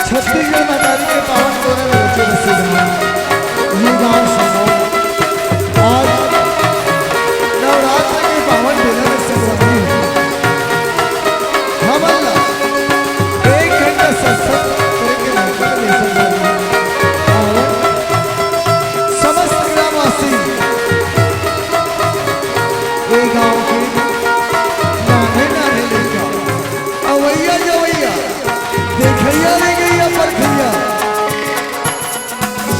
छत्तीसगढ़ मैदानी के पावन कोने में बच्चे बसे ये गाँव समूह आज नवरात्र के पावन दिनों में संग्रामी हम अल्लाह 1 घंटा सत्संग करके मौका ले सकते और समस्त ग्रामवासी ये गाँव के नाने नाने लेकर अवैया जवैया देखैया ले गैया पर भैया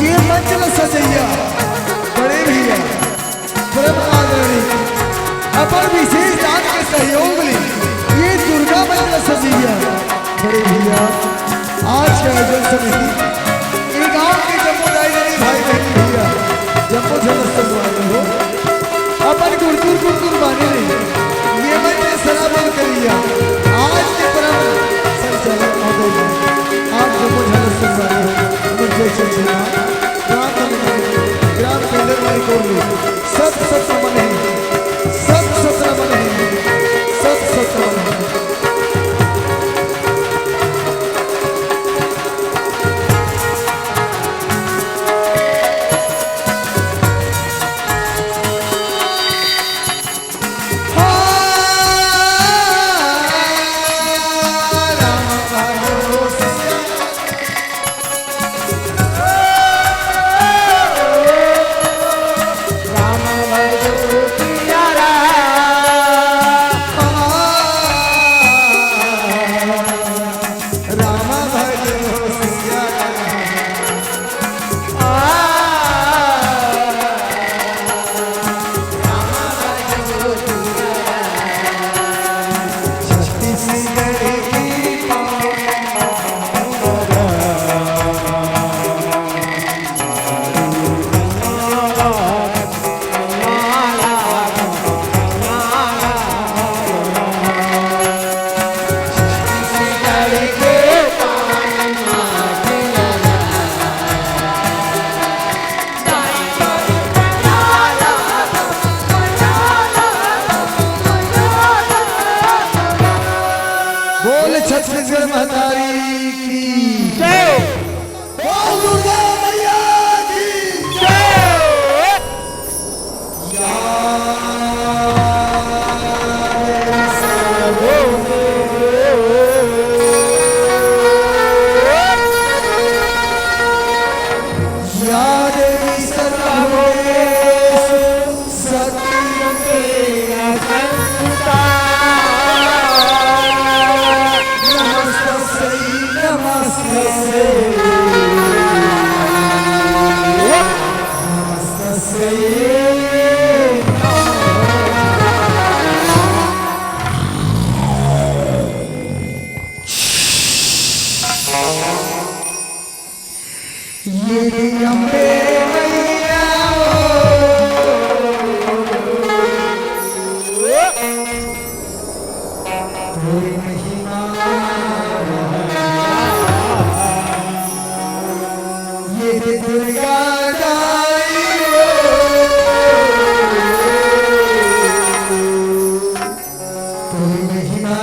ये मंचल सजैया बड़े भैया परम आदरणीय अपर विशेष दान के सहयोग में ये दुर्गा मंचल सजैया बड़े भैया आज के आयोजन समिति ये गांव के जम्मूदारी भाई बहन भैया जम्मू झलक हो अपन गुरकुर गुरकुर बाने ने ये मंच सराबन करिया आज के परम संचालक महोदय आप जम्मू झलक संसार हो मुझे चलना ग्राम केंद्र में कोई सत सत मन है सत सत मन है सत सत मन है छत्तीसगढ़ महतारी की जय, बोल दुर्गा मैया की जय। या देवी सर्वभूतेषु शक्तिरूपेण संस्थिता तेरी महिमा ये दुर्गा दाई तेरी महिमा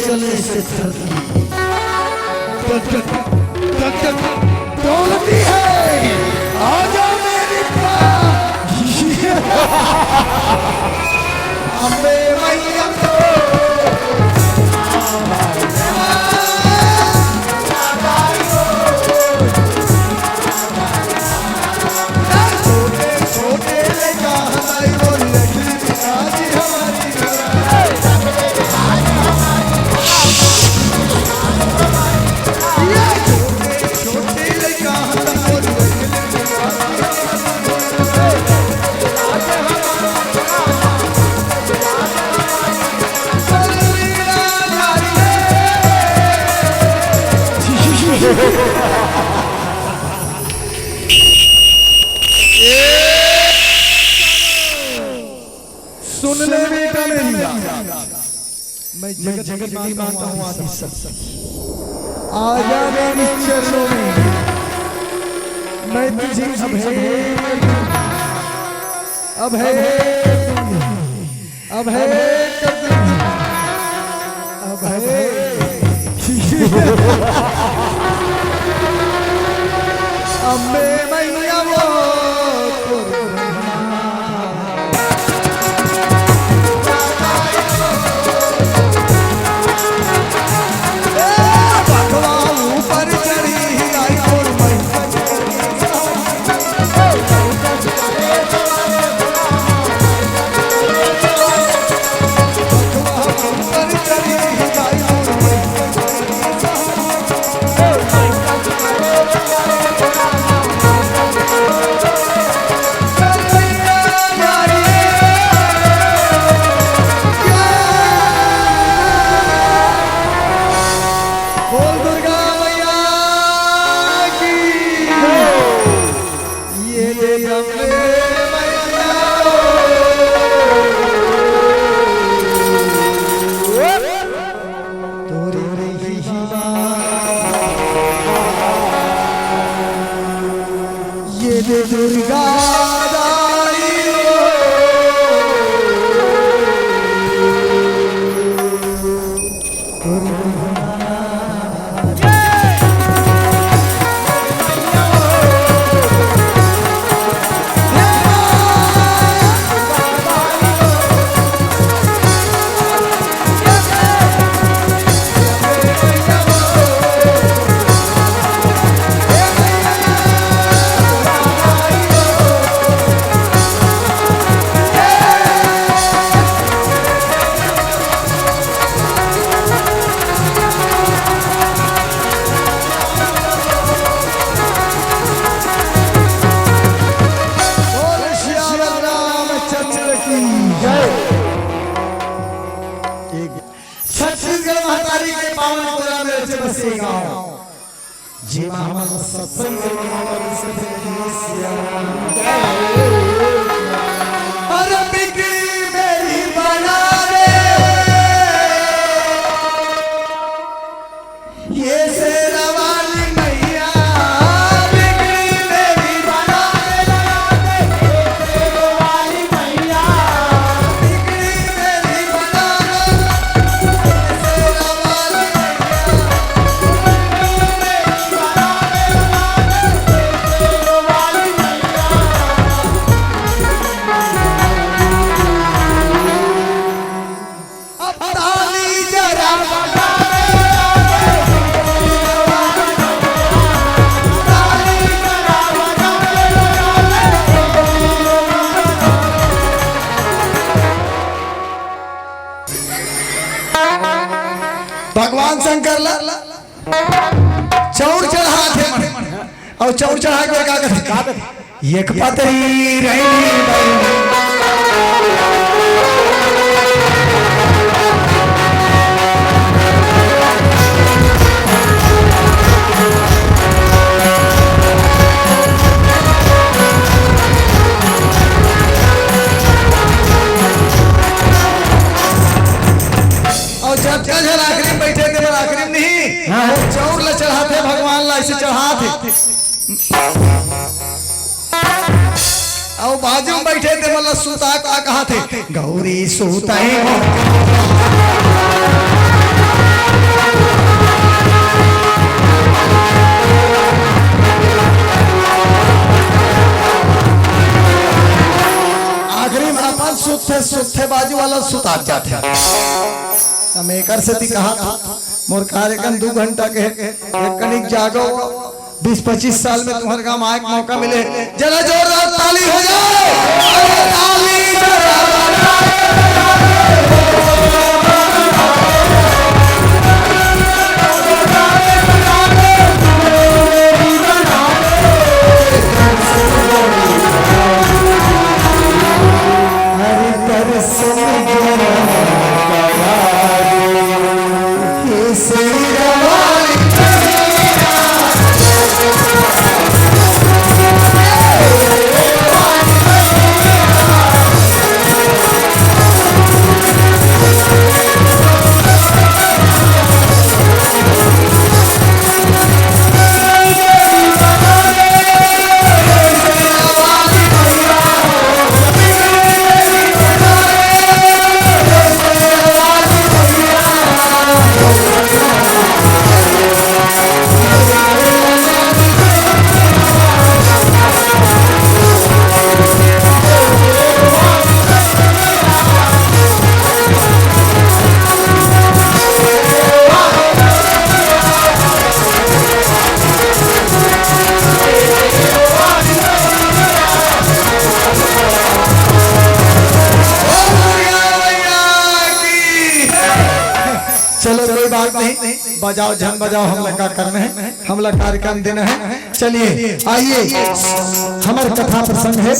चलने से दौलती है आजा मेरी अम्बे मैया सुन ले बेटा मेरी मैं जगत की माता हूँ आदि सत्य आजा मेरे चरणों में मैं तुझे अभय अम्बे मैया वो दुर्गा जी हमारा सत्संग अरे बिगड़ी मेरी बना रे ये शेरा वाली मैया बिगड़ी मेरी बना रे शेरा वाली मैया बिगड़ी मेरी बना रे शेरा वाली भगवान शंकर ला चौर चढ़ा थे और चौर चढ़ा के का करते एक पतरी रही और जब जल आखिरी बैठे थे पर आखिरी नहीं चौर ला चढ़ाते भगवान ला ऐसे चढ़ाते और बाजू में बैठे थे मतलब सूता का कहा थे गौरी सूता आखिरी में अपन सुथे सुथे बाजू वाला सुता जाते हम एक से कहा था मोर कार्यक्रम 2 घंटा के एक कनिक जागो 20-25 साल में तुम्हारे गांव आए मौका मिले जरा जोरदार ताली हो जाए अरे ताली चलो कोई बात नहीं बजाओ झन बजाओ हम लोग का करना है हम लोग कार्यक्रम देना है चलिए आइए हमारे कथा प्रसंग है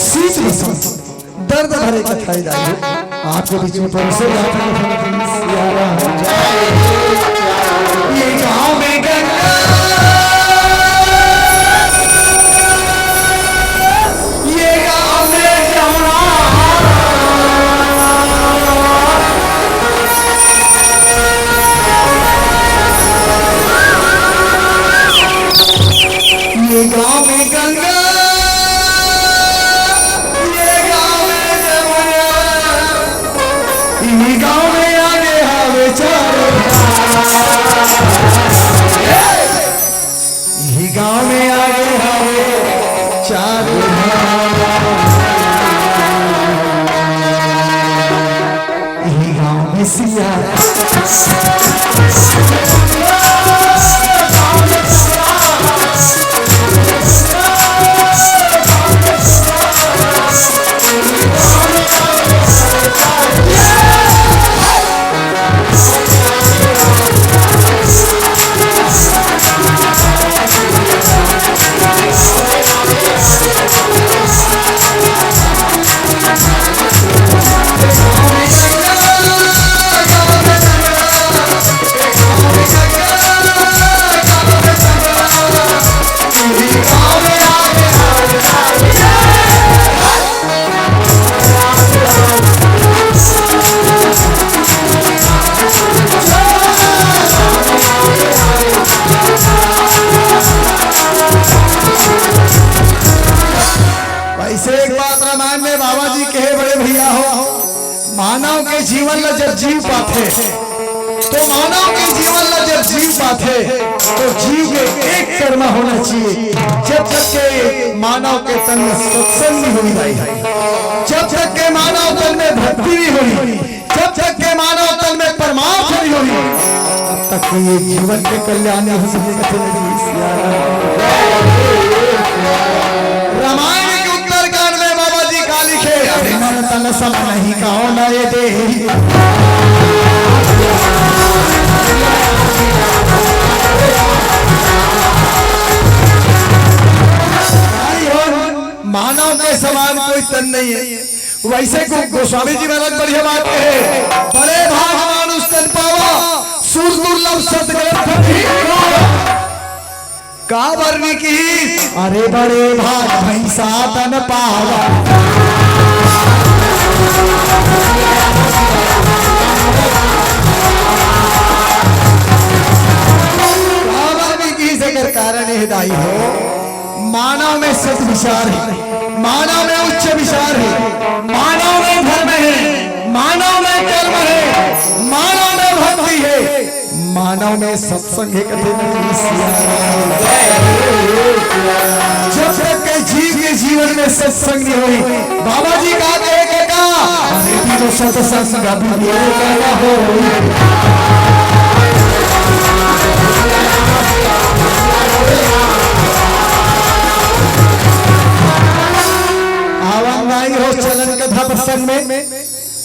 शीत प्रसंग दर्द भरे कथाई जाइए आपके बीच में परसों ये गाँव में गंगा ये गाँव में जमुना ये गाँव में गंगा ये गाँव में जमुना ये गाँव में आगे हवे चारों ये गाँव में आगे हवे चारों ये गाँव में सिया जीवन ला जब जीव पाते तो मानव के जीवन ला जब जीव पाते तो जीव के एक कर्म होना चाहिए। जब तक के मानव के तन में सत्संग नहीं हुई भाई, जब तक के मानव तन में भक्ति नहीं हुई, जब तक के मानव तन में परमात्मा नहीं हुई, तब तक ये जीवन के कल्याण नहीं हो सकते। रामायण के उत्तरकांड में बाबा जी का लिखे मन तन सब नहीं कहो न ये दे मानव के समान कोई तन नहीं है। वैसे गोस्वामी जी महाराज बढ़िया बात कहे, बड़े भाग मानुष तन पावा सुर दुर्लभ सतग्रंथ का वर्णी की, अरे बड़े भाग भैंसा तन पावा। का वर्णी की जगह कारण हिदाई हो। मानव में सत विचार है, मानव में उच्च विचार है, मानव में धर्म है, मानव में कर्म है, मानव में भक्ति है, मानव में सत्संग है। जब तक के जीव के जीवन में सत्संग नहीं हुई, बाबा जी का तो सत्संग हो। हो चलन कथा प्रसंग में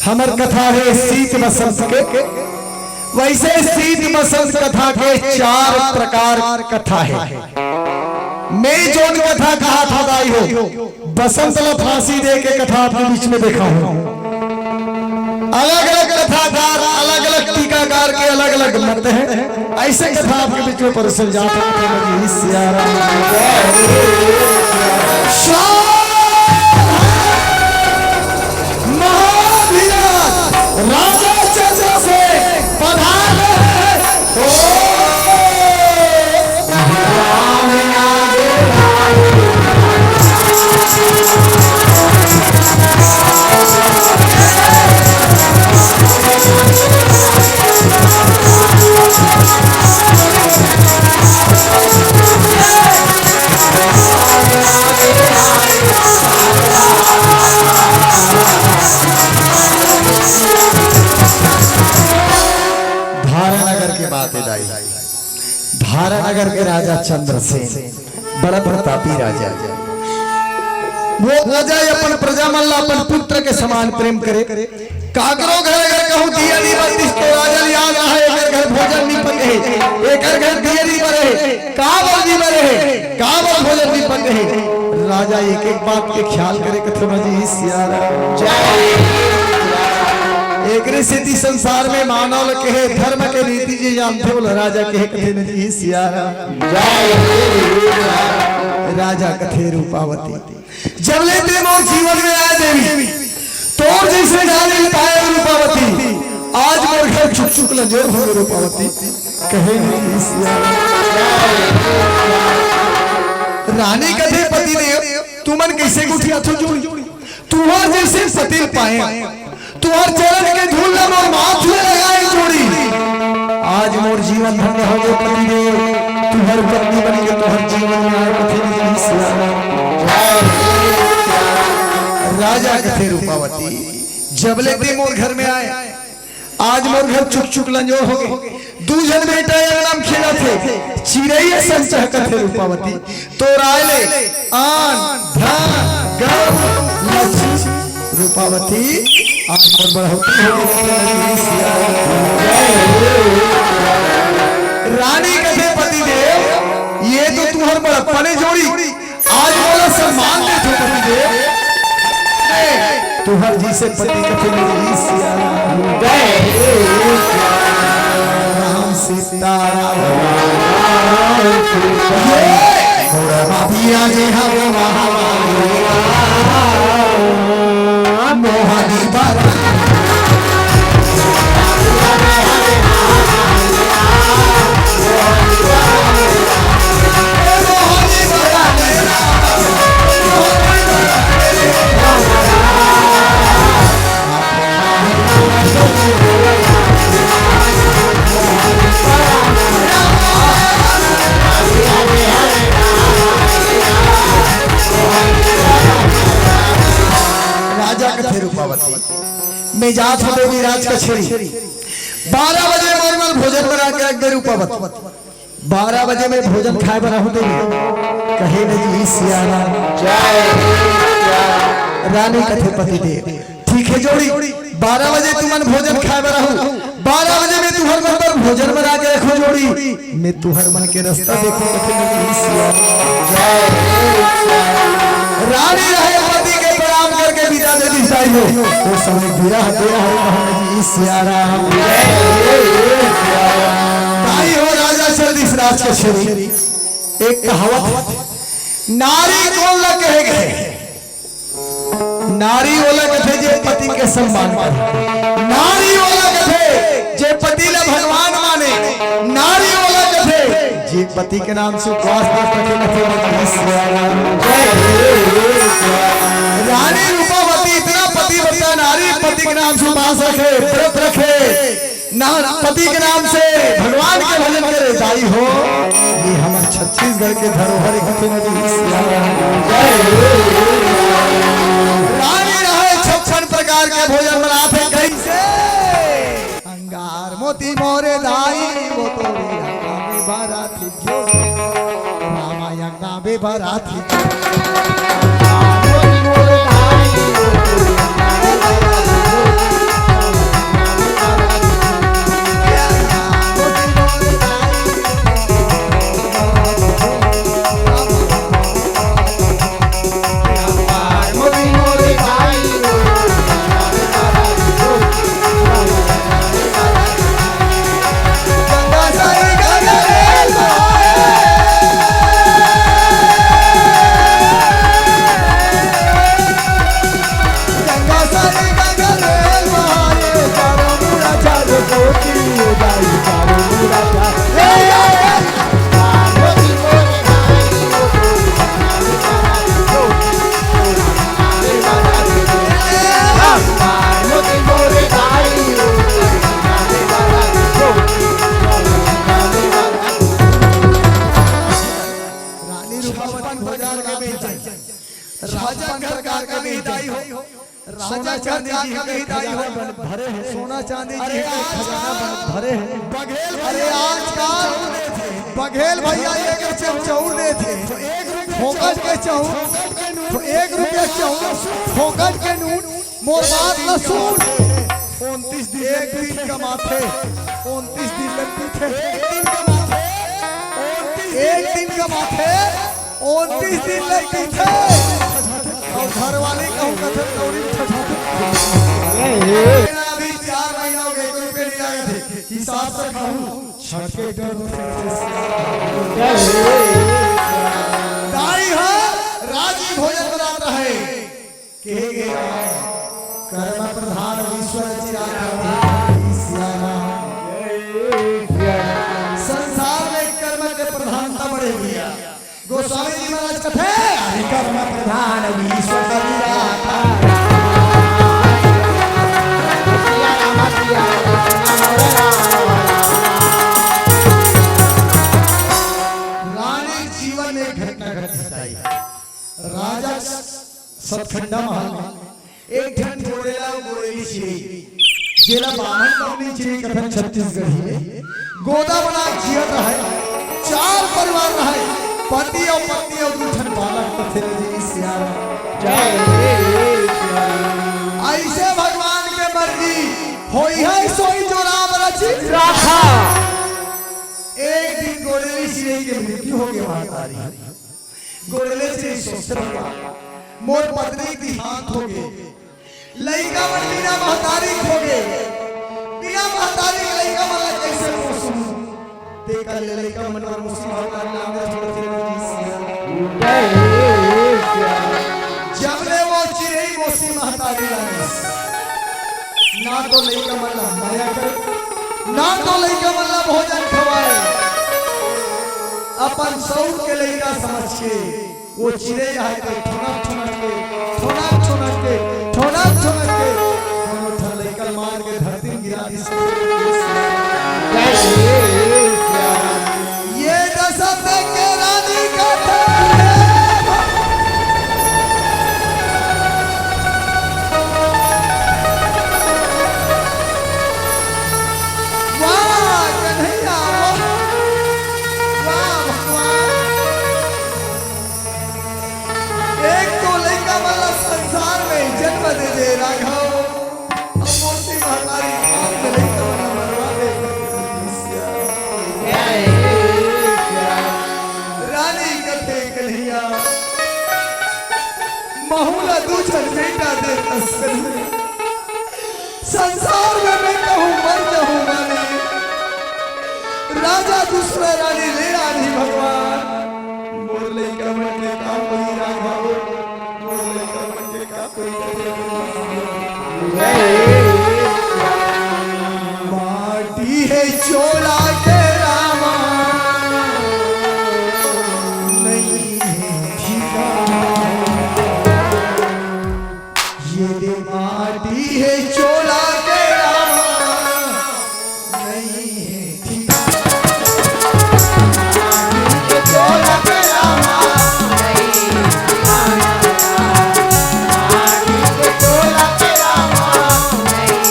हमर कथा है शीत बसंत के। वैसे शीत बसंत कथा के 4 प्रकार कथा है। मैं जो कथा कहा था दाई हो, बसंत ला फांसी दे के कथा आपके बीच में देखा हूं। अलग अलग कथाकार, अलग अलग टीकाकार के अलग अलग मत हैं। ऐसे कथा आपके बीच में परोसल जाता राजा चंद्र से पधार धारानगर के राजा चंद्रसेन बड़ा प्रतापी राजा। वो राजा अपन प्रजा मल्ला अपन पुत्र के समान प्रेम करे। काकरो घर घर कहूं दिया नहीं बत्तीस तो राजा याद रहा है। एक घर भोजन नहीं पके, एक घर दिया नहीं बरे, का बोली बरे, का बोल भोजन नहीं पके। राजा एक एक बात के ख्याल करे कथे मजी सियारा जय। एक सिद्धि संसार में मानव के धर्म के रीति जी जानते बोला राजा के कथे नहीं सियारा जय। राजा कथे रूपावती जब लेते मोर जीवन में आए देवी तोर जैसे जाने पाए रूपावती। आज मोर घर चुक चुक लजोर हो रूपावती कहे नहीं सियारा। रानी कथे पति ने तुमन कैसे गुठिया थो जोड़ी, तुम्हार जैसे पति पाए, तुम्हार चरण के धूल न मोर माथ में लगाए जोड़ी। आज मोर जीवन धन्य हो गए पति देव, तुम्हार पत्नी बनी के तुम्हार जीवन में आए कथे नहीं सियारा। राजा कथे रूपावती जब लेते मोर घर में आए, आज मोर घर चुक चुक लंजोर हो गए। दूजन बेटा नाम खेला थे चिड़ैया संचह कथे रूपावती। तो रायले आन धन गौ लक्ष्मी रूपावती आज मोर बढ़ोतरी रानी कथे पति देव ये तो तुम्हार बड़प्पने जोड़ी। आज मोला सम्मान दे तो पति देव तुहर जी से पति कथे नहीं सियारा राम सीता मोहनी बारा Oh, मैं जात हो देवी राज कछेरी 12 बजे नॉर्मल भोजन बना के रख दे रूपावत 12 बजे में भोजन खाए बना हो देवी कहे न जी सियारा जय रानी कथे पति देव ठीक है जोड़ी 12 बजे तुमन भोजन खाए बना हो 12 बजे में तुहर मन पर भोजन बना के रखो जोड़ी मैं तुहर मन के रास्ता देखो कथे न जी सियारा रानी रहे पति के प्रणाम करके विदा दे दी साई हो वो समय विरह दे रहा है कहे जी सियारा ताई हो राजा सर्दिस राज के शरीर एक कहावत नारी कौन ला कहे गए नारी वाला कथे जे पति के सम्मान करे नारी वाला कथे जे पति ला भगवान माने नारी वाला कथे जे पति के नाम से उपवास करके रानी रूपावती इतना पतिव्रता नारी पति के नाम से उपवास रखे व्रत रखे ना पति के नाम से भगवान के भजन करे दाई हो ये हमारे छत्तीसगढ़ के धरोहर रानी रहे 56 प्रकार के भोजन बनाते कैसे अंगार मोती मोरे दाई वो तोरी अंगा में बाराती जो रामा अंगा में बाराती भरे हैं सोना चांदी जी का खजाना भरे हैं बघेल अरे आजकल बघेल भैया एक चौर दे थे फोकट के चौर तो 1 रुपया चौर फोकट के नोट मोर बात न सुन 29 दिन एक दिन कमाते 29 दिन लगती थे एक दिन कमाते 29 दिन लगती थे और घर वाले कहूँ कथन कौड़ी अभी 4 महीना हो गए 1 रुपये नहीं आए थे हिसाब से कहूँ छठ के डर दाई है राजी भोजन बनाता है कहेंगे कर्म प्रधान ईश्वर संसार में कर्म के प्रधानता बढ़े हुई गोस्वामी जी महाराज कथे कर्म प्रधान ईश्वर रानी जीवन में घटना घटाई राजा सतखंडा महल में एक ठन जोड़ेला गोरेली श्री जेला बाहन कवनी श्री कथन छत्तीसगढ़ी में गोदा बना जियत है 4 परिवार रहे पति और पत्नी और 2 ठन बालक कथे जी सियारा जय ऐसे भगवान के मर्जी होई है सोई जो राम रचि राखा एक दिन गोरेली श्री के मृत्यु हो गई महातारी गोरेली श्री सोचता मोर पत्नी की हाथ हो गए लइका मन बिना महतारी हो गए बिना महतारी के लइका मन कैसे पोसू देखा ले लइका मन पर मुसी महतारी नाम छोड़ के जब ले वो चिरई मोसी महतारी ना तो लइका मन माया कर ना तो लइका मन भोजन खवाए अपन सौर के लइका समझ के वो चिरे आए थे ठोना ठोना के हम उठा लेकर मार के धरती में गिरा दी ये दशरथ के रानी का रानी कथे कन्हैया महुला दूसर बेटा दे संसार में मैं कहूँ मर जाऊँ माने राजा दूसरा रानी ले रानी भगवान मोरले का मन के का कोई राघव मोरले का मन के का कोई माटी है चोला के रामा नहीं है ठिकाना ये दे माटी है चोला के रामा नहीं है चोला के रामा नहीं ठिकाना चोला के रामा नहीं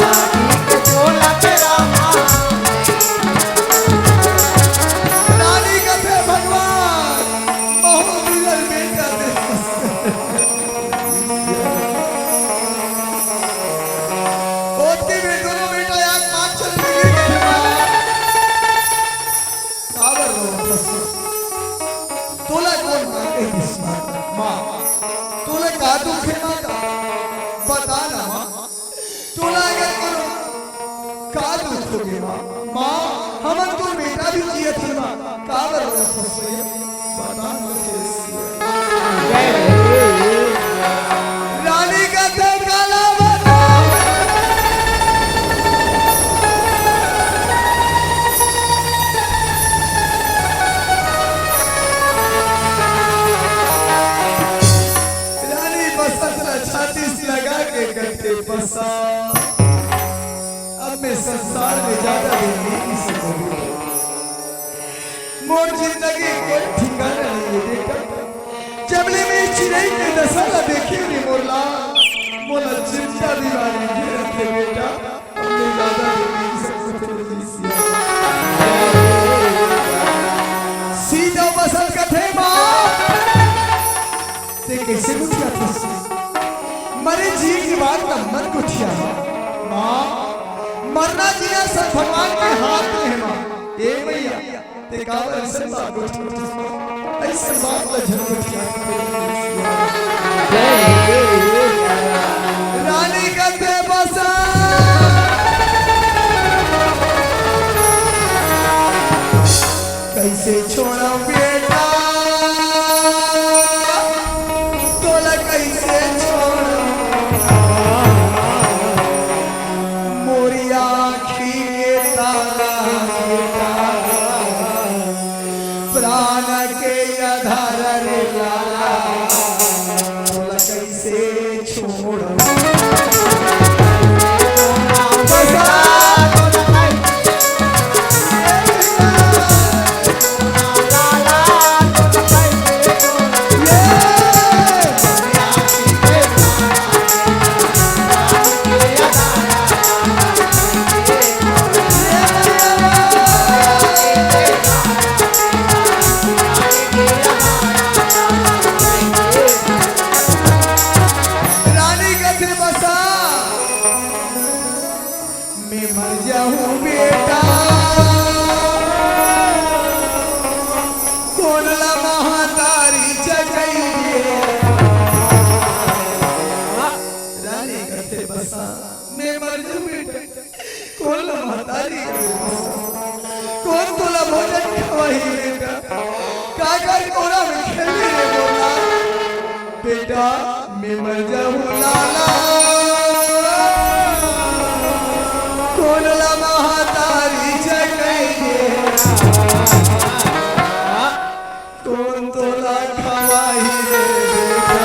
चोला के रामा रानी का थे भगवान बहुत दिल बेटा दे होती में दोनों बेटा यार पांच चल गिर गए काबर रो तोला कौन मांगे इस मां तोला का दुख है माता बता ना मां तोला अगर करो का दुख हो गया मां हमन तो बेटा भी जिए थी मां काबर रो बता ना रानी का थे काला बता रानी बसंत छाती से लगा के करते बसा अब मैं संसार में ज्यादा दिन नहीं सकूंगी मोर जिंदगी कोई ठिकाना नहीं है बेटा जबले में चिड़ै के दशा देखी नहीं मोरला मोला चिंता दीवानी के रखे बेटा अब मैं ज्यादा दिन नहीं सकूंगी सीधा बसंत का थे मां ते कैसे गुठिया था मरे जी की बात का मन गुठिया मां मरना जिया सब भगवान के हाथ में है मां ए भैया ते काबर ऐसे बात गुठिया ऐसे बात का झन गुठिया रानी का ते बसा कैसे छोड़ा बेटा तोला कैसे छोड़ा मोरी आँखी के तारा प्राण के आधार रे लाला तोला कैसे छोड़ा रानी का दिल बसा मैं मर जाऊं बेटा कौन ला महातारी जगई रानी का दिल बसा मैं मर जाऊं बेटा कौन ला महातारी कौन तोला भोजन खवाई बेटा काकर कोरा में खेली रे बोला बेटा मैं मर जाऊं लाला कौन ला महातारी जगई कौन तोला खवाई रे बेटा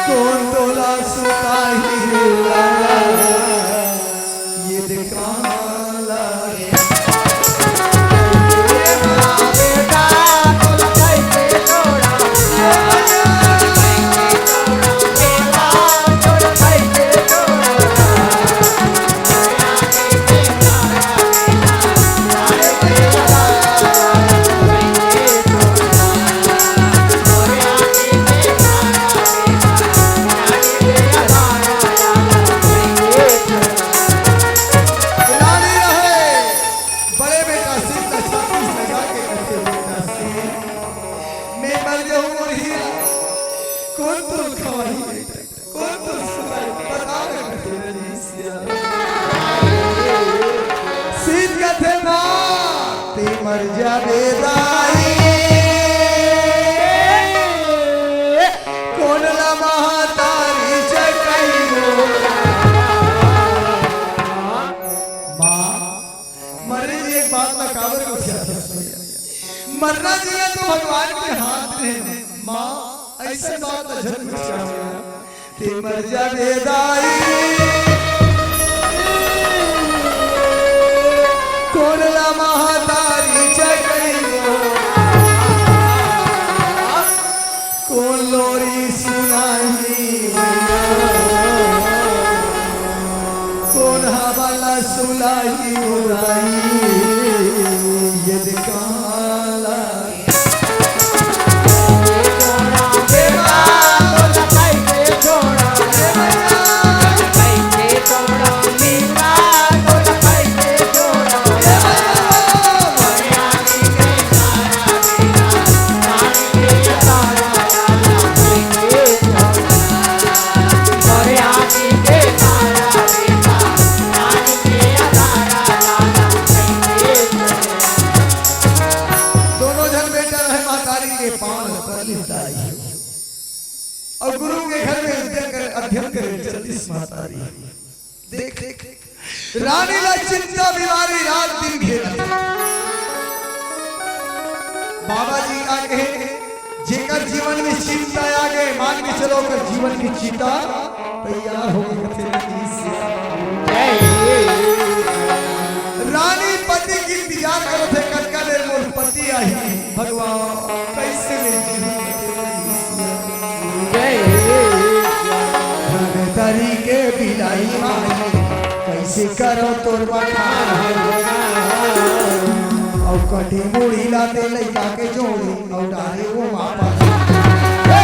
कौन तोला सुताई रे लाला ये दिखाला बेटा तोला कैसे छोड़ा बेटा तोला कैसे छोड़ा कौन तो खवाई कौन तो सुनाई बता रही सीत कथे ना ते मर जावे दाई कौन ला महातारी चकई माँ मरे जी एक बात मैं काबर को क्या मरना जिया तो भगवान के हाथ में है माँ ऐसे बात अजब ते मर जावे दाई कोरला महातारी चकई कौन लोरी सुनाई कौन हवाला सुलाई उड़ाई यद काला और गुरु के घर में अध्ययन करे चलती महातारी देख रानी ला चिंता बीमारी रात दिन घेर बाबा जी आगे जेकर जीवन में चिंता आ गए मान के चलो कर जीवन की चिंता तैयार हो गई रानी पति की इंतजार करो थे कटका देर मोर पति आई भगवान कैसे तरीके बिलाई माई कैसे करो तोर बखान और कटी मुड़ी लाते लइका के जोड़ी और डाले वो मापा ये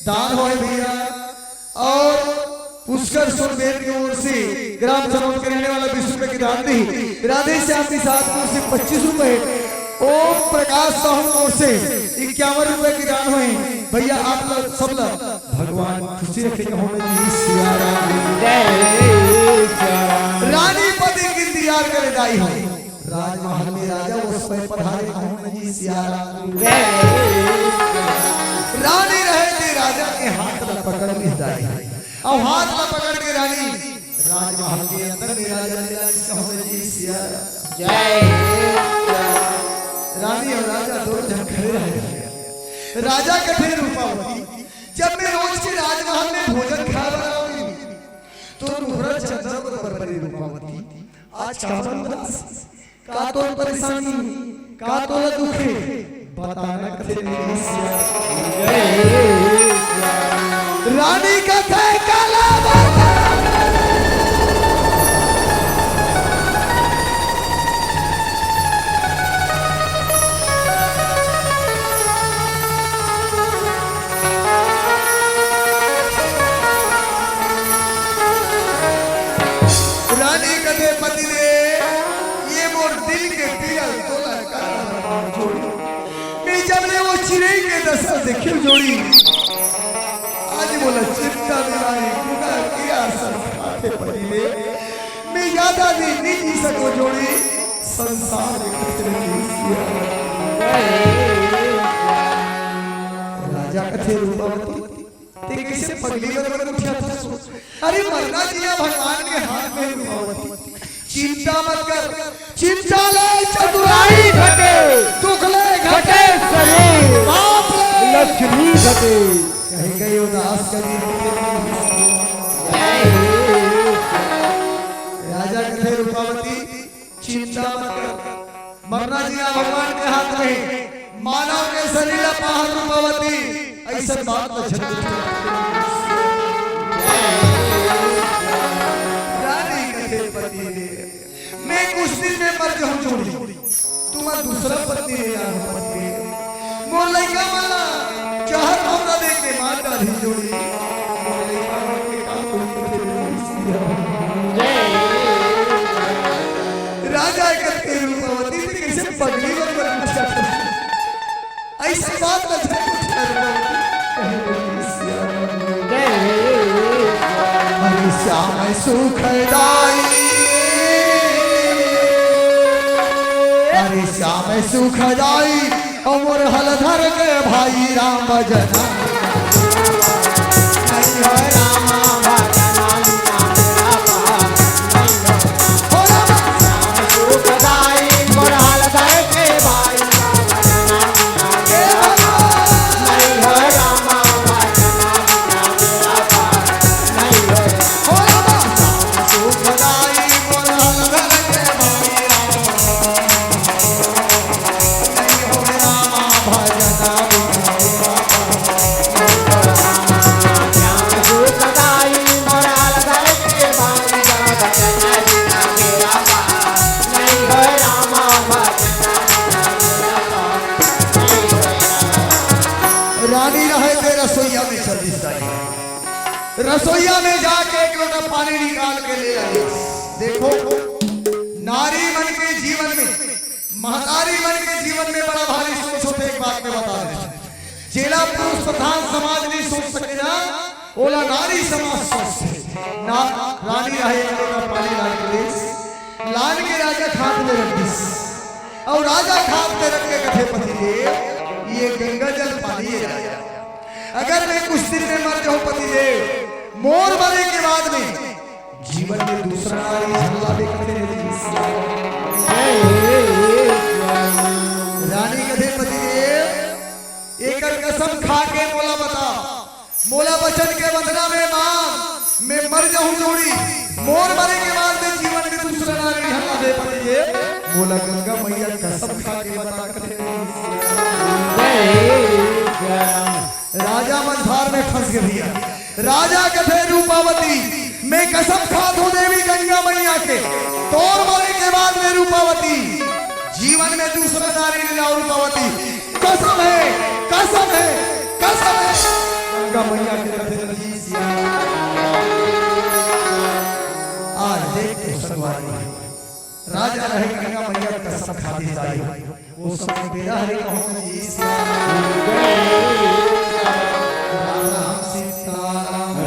दान हो भैया और पुष्कर सुरदेव की ओर से ग्राम सनौर के रहने वाला 20 रुपए की दान दी राधे श्याम प्रसाद की ओर से 25 रुपए ओम प्रकाश साहू की ओर से 51 रुपए की दान हुई भैया आप लोग सब लोग भगवान खुशी रखेगा हमें सिया राम रानी पति की इंतजार करे दाई हो राजमहल में राजा उस पर पधारे हमें जी सिया राम रानी रहे थे राजा के हाथ में पकड़ ली दाई और हाथ में पकड़ के रानी राजमहल के अंदर में राजा ने जी सिया जय रानी और राजा दोनों जन खड़े रहे राजा कठे रूपावती जब मैं रोज के राजमहल में भोजन खा रहा हूं तो मुहरा चंद्र पर बड़ी रूपावती आज का बंदास का तो परेशानी का तो दुख है बताना कथे रानी कथे काला बाबा रानी कथे पति ने ये मोर दिल के पियल तोला का जब ने वो चिड़ै के दशा देखियो जोड़ी महाराज बोला चिंता दिलाई गुना किया सब खाते पड़िले मैं ज्यादा दिन नहीं जी सको जोड़ी संसार राजा कथे रूपवती ते कैसे पगली बन उठा था अरे मरना जिया भगवान के हाथ में रूपवती चिंता मत कर चिंता ले चतुराई घटे दुख ले घटे शरीर पाप ले लक्ष्मी घटे कहीं गई उदास कभी राजा कथे रूपवती चिंता मत कर मरना जिया भगवान के हाथ में मानव के शरीर पाहन रूपवती ऐसा बात न छंद रानी कथे पति मैं कुछ दिन में मर जाऊं जोड़ी तुम दूसरा पति है यार पति मोर लइका वाला चाहत हमरा देख के मार डाली जोड़ी मोर लइका के काम राजा कथे रूपवती कैसे पगली बन ऐसी बात न हरि श्याम सुखदाई हरि श्याम सुखदाई अमर हलधर के भाई राम भजना रसोईया में जाके एक लोटा पानी निकाल के ले आई देखो नारी मन के जीवन में महतारी मन के जीवन में बड़ा भारी सोच होते एक बात में बता रहे जेला पुरुष प्रधान समाज नहीं सोच सके ना ओला नारी समाज सोच ना रानी रहे एक लोटा पानी लाने के लिए लान के राजा खात में रख दी और राजा खात में रख के कथे पति देव ये गंगा जल पानी है राजा अगर मैं कुछ दिन में मर जाऊं पति देव मोर मरे के बाद में जीवन में दूसरा नारी झल्ला भी करते रानी कथे पति देव एक कसम खा के मोला बता मोला बचन के बंधना में मां मैं मर जाऊं जोड़ी मोर मरे के बाद में जीवन में दूसरा नारी झल्ला दे पति देव मोला गंगा मैया कसम खा के बता कथे राजा मझधार में फंस गया राजा कथे रूपावती मैं कसम खा दो देवी गंगा मैया के तोर मरे के बाद में रूपावती जीवन में दूसरा नारी ले जाओ रूपावती कसम है कसम है कसम है गंगा मैया के कथे आज देख के सनवारी राजा रहे गंगा मैया कसम खाती जाए वो समय तेरा हरे कहूं जी राम राम सीताराम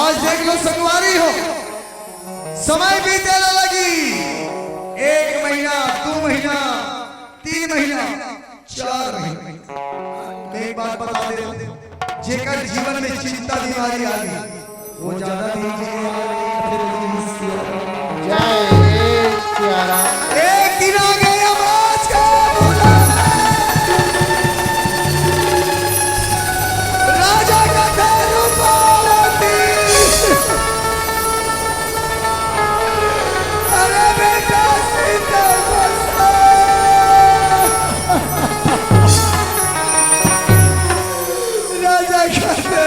आज देख लो संगवारी हो समय बीते लगी 1 महीना 2 महीना 3 महीना 4 महीना मैं एक बात बता दे जेकर जीवन में चिंता बीमारी आ गई वो ज्यादा दिन जय सिया राम एक दिन आ गए आवाज का बोला राजा का रूपावती अरे बेटा सीता बसा राजा का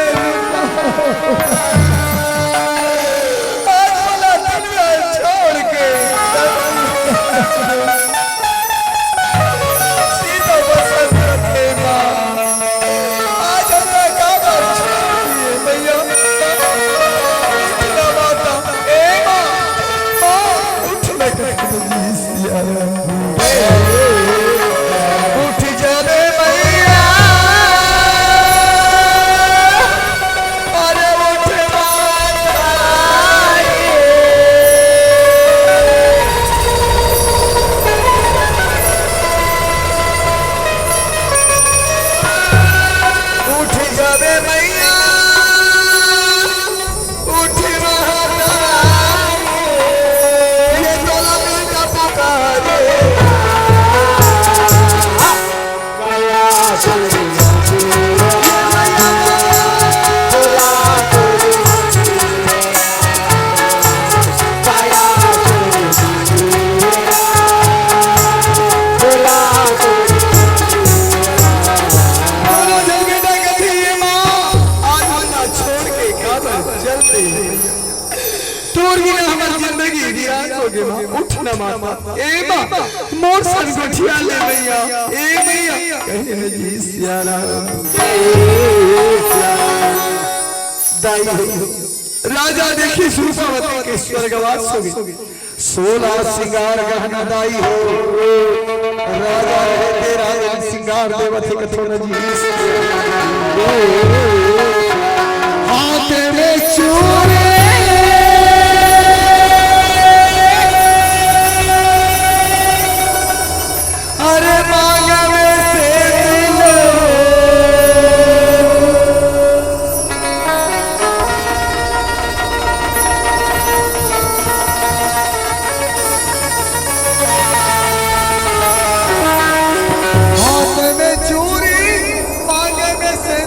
तोर बिना हमार जिंदगी वीरान हो गे मां उठ न माता ए मां मोर संग गोठिया ले भैया ए भैया कहने जी सियारा दाई हो राजा देखी रूपावती के स्वर्गवास हो गए 16 सिंगार गहना दाई हो राजा रहे तेरा सिंगार देवती कथन जी हाथ में चूड़े अरे मांग में से हाथ में चूड़ी मांग में से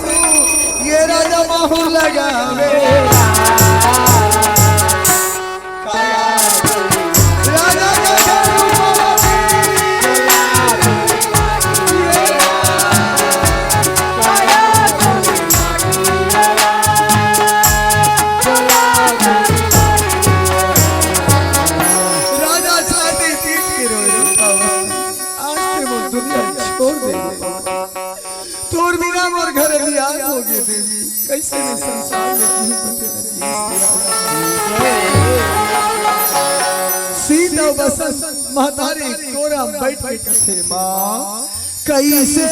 ये राजा माहू लगावे राजा का राजा छाती पीट के रोए आज से वो दुनिया छोड़ दे तोर बिना मोर घर लिया होगे देवी कैसे मैं संसार में क्यों सीता बसंत महतारी कोरा बैठ के कथे माँ कैसे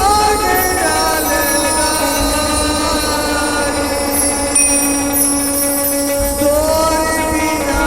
आगे डालेगा तोर बिना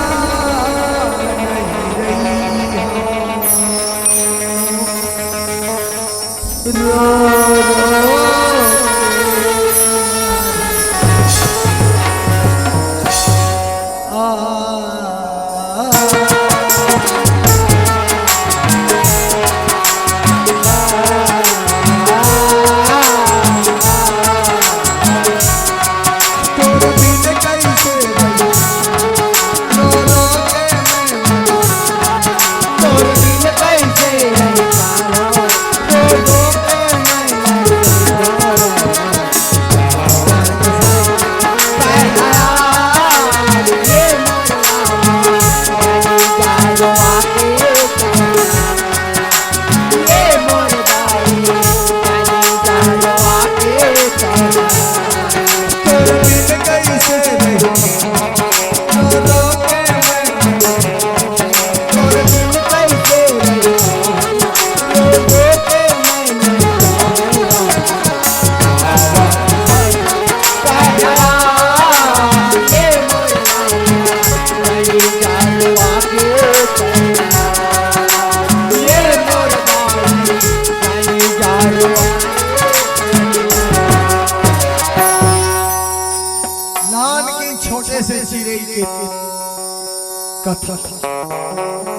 कथा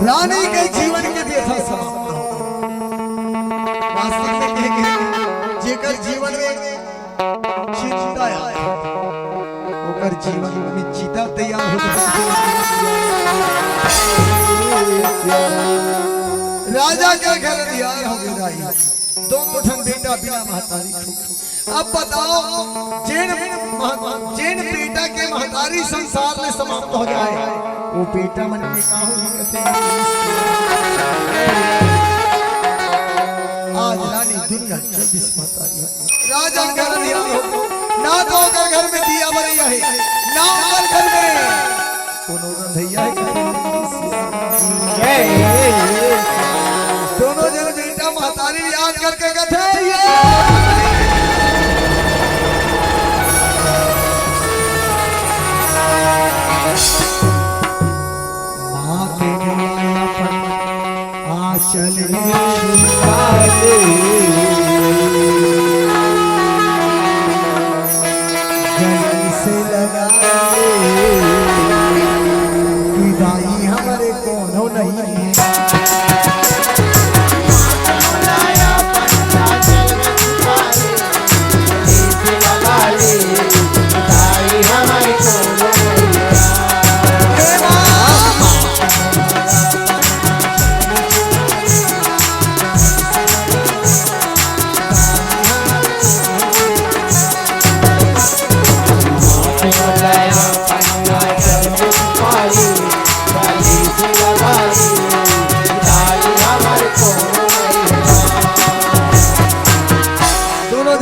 रानी के जीवन के व्यथा समाप्त हो वास्तव में कहे जेकर जीवन में चिंता है ओकर जीवन में चिता तैयार हो राजा के घर तैयार हो गई दोनों ठन बेटा बिना महतारी अब बताओ जेन बेटा के महतारी संसार में समाप्त हो जाए वो बेटा मन में का हो आज रानी दुनिया 24 महतारी राजा घर दिया हो ना तो घर में दिया बरैया है ना घर में कोनो रंधैया है दोनों जन बेटा महतारी याद करके कथे चल से लगा विदाई हमारे कोनो नहीं है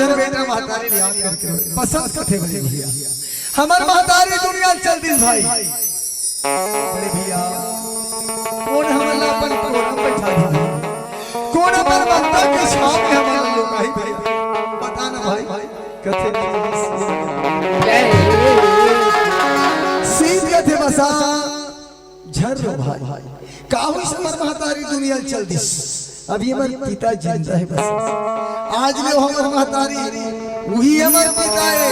जन बेटा महतारी याद करके पसंद कथे बड़े भैया हमार महतारी दुनिया चल दी भाई बड़े भैया कौन हमारा अपन कोना बैठा दिया कौन हमार माता के छाव में हमारा लोग आई भैया पता ना भाई कथे सीध कथे बसा झर भाई काहू से हमार महतारी दुनिया चल दी अभी हमारे पिता जिंदा है बस आज भी हमारे महतारी वही हमारे पिता है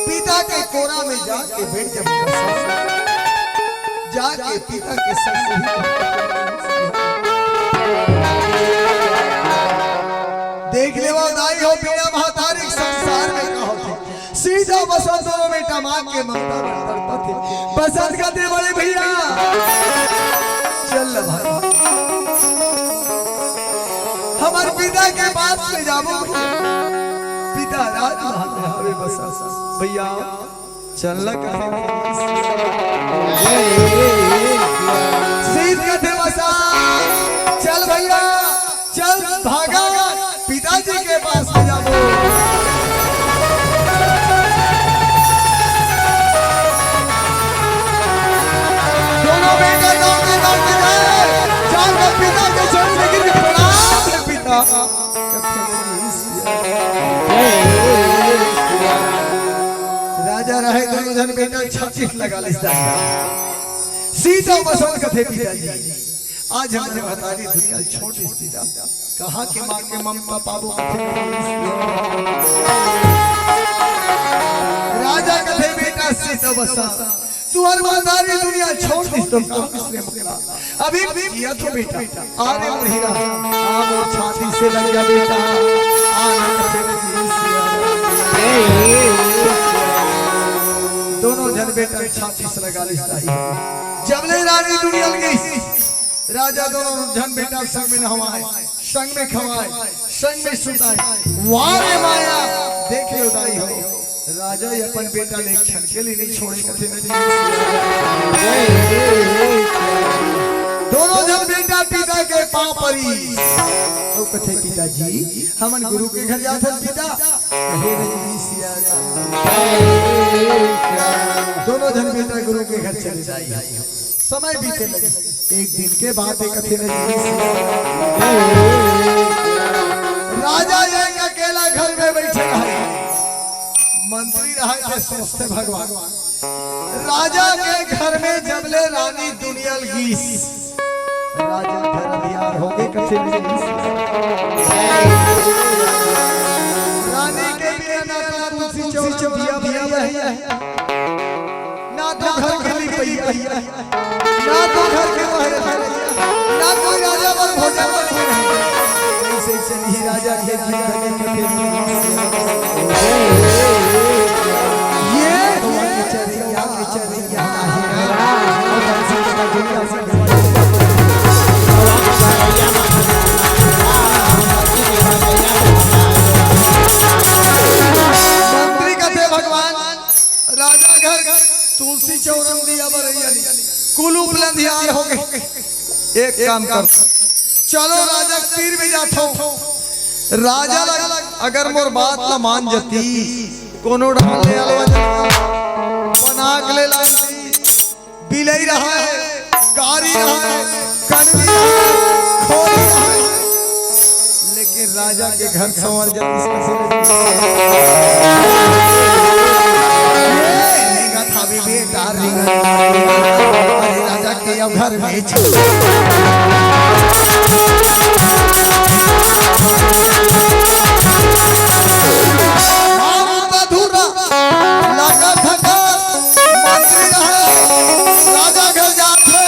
पिता के कोरा में जाके बैठ जाके पिता के संग देख ले वो दाई हो बिना महतारी संसार में का होते सीधा बसंत दोनों बेटा मां के ममता में तड़पते बसंत का दे बड़े भैया चल भाई हमारे पिता के पास में जाबो पिता राज हवे बस भैया चलना कहे सीध कथे बसा चल भैया चल भागा पिताजी के पास में जाबो दोनों बेटा दौड़ते दौड़ते जाए जाकर पिता के चरण में गिर पिता राजा रहे दोनों जन बेटा छाती लगा लेता सीधा बसंत कथे पिताजी आज हमारे महतारी दुनिया छोड़ दी पिता कहा के मां के ममता पाबो राजा कथे बेटा सीधा बसा तू हर महतारी दुनिया छोड़ दी तो अभी किया तो बेटा आरे और हीरा आम और छाती से लग जा बेटा दोनों जन बेटा छाती से लगा लेता जबले रानी दुनिया गई राजा दोनों जन बेटा संग में नहवाए संग में खवाए संग में सुताए वारे माया देखे उदाई हो राजा ये अपन बेटा ले क्षण के लिए नहीं छोड़े कथे दोनों जन बेटा पिता के पांव परी तो कथे पिताजी हमन गुरु के घर जाते पिता हे रजी सिया दोनों जन बेटा गुरु के घर चले जाए समय बीते लगे एक दिन के बाद एक कथे राजा एक अकेला घर में बैठे रहे मंत्री रहा के सोचते भगवान राजा के घर में जबले रानी दुनिया गीस राजा घर दियार हो गए कथे रानी के बिना ना तुलसी चौर दिया है ना तो घर के लिए भैया ना तो घर के बाहर ना कोई राजा पर भोजन पर ऐसे चली राजा के जिंदगी कथे ये चरिया मंत्री कथे भगवान राजा घर तुलसी चौरम दिया बरैया कुलू बुलंदियार हो गए एक काम कर चलो राजा तीर में जातो राजा अगर मोर बात न मान जती कोनो डाल ले आलवा बनाक ले लाती बिलई रहा है कारी रहा है कड़वी रहा है खोरी रहा है लेकिन राजा के घर संवर जती ये था भी बेटा राजा के अब घर में राजा घर जाते